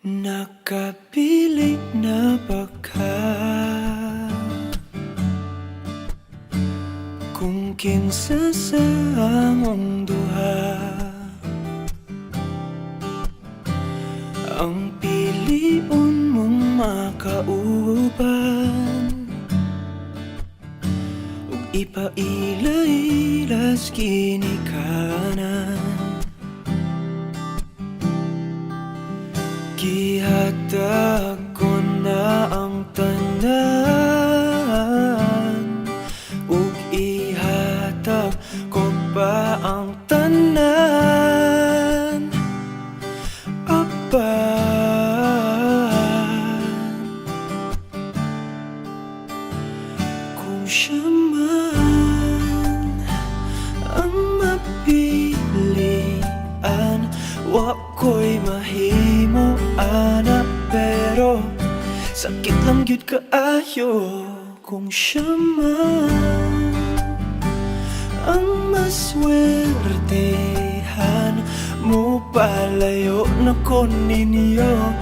Nakapili na ba ka? Kung kinsa sa among duha ang piliun mong makauban, ug ipaila-ilas ginikanan. Gihatag ko na ang tanan, ug ihatag ko pa ang tanan. Apan kung siya man ang mapilian, wa ko'y mahimo ana, pero sakit lang gyud kaayo kung siya man ang maswertehan. Mo palayo na ko ninyo,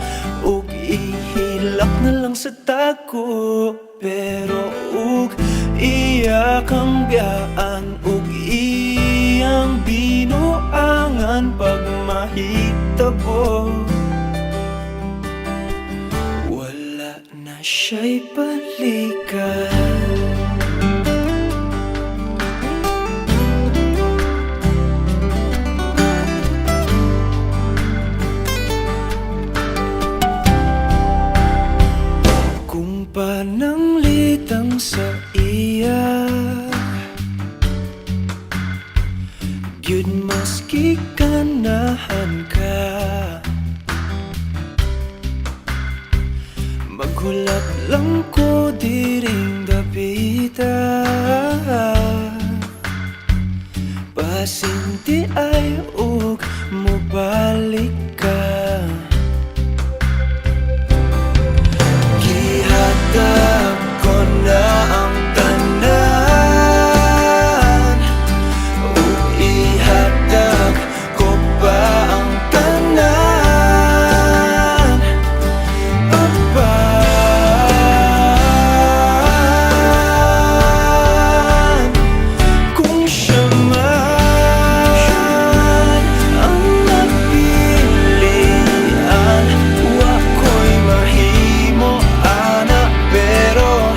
ug ihilak na lang sa tako, pero ug iya kang biyaan, ug iyang binuangan pag mahitabo. Wala na siya'y balikan. Pananglitang sa iya, gyud maski ganahan ka, maghulap lang ko diring dapita. Pasinti ay ug mobalik ka. Gihatag ko na ang tanan, ug ihatag ko pa ang tanan. Apan kung siya man ang napilian, wa ko'y mahimo ana, pero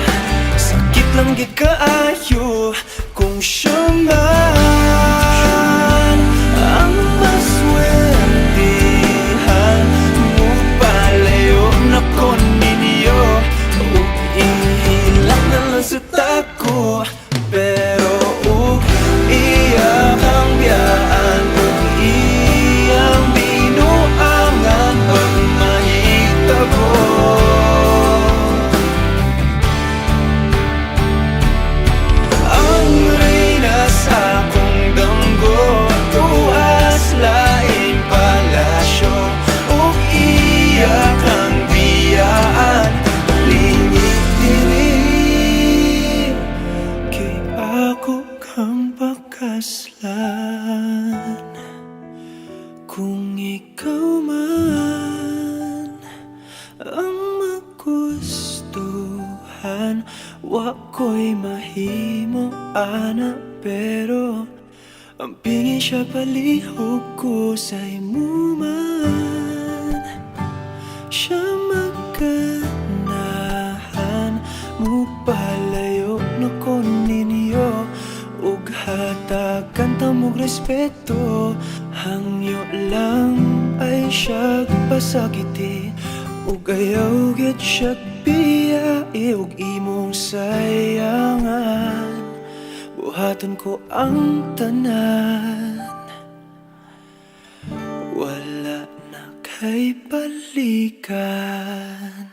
sakit lang gyud kaayo kung siya man ang maswertehan. Mo palayo na ko ninyo, ug ihilak na lang sa tako, pero ug iya kang biyaan, ug iyang binuangan pag mahitabo. Ang reyna sa akong damgo, tuas laing palasyo, ug iya kang biyaan, lingit diri. Kay ako kang pakaslan, kung ikaw man ang magustuhan, wa ko'y mahimo ana, pero ang pingin siya palihog ko sa imo man. Siya maganahan, mo palayo na ko ninyo, ug hatagan ta mong respeto. Hangyo lang ay siya pasakiti, ug ayaw gyud siya biyai, ug imong sayangan. Buhaton ko ang tanan, wala na kay balikan.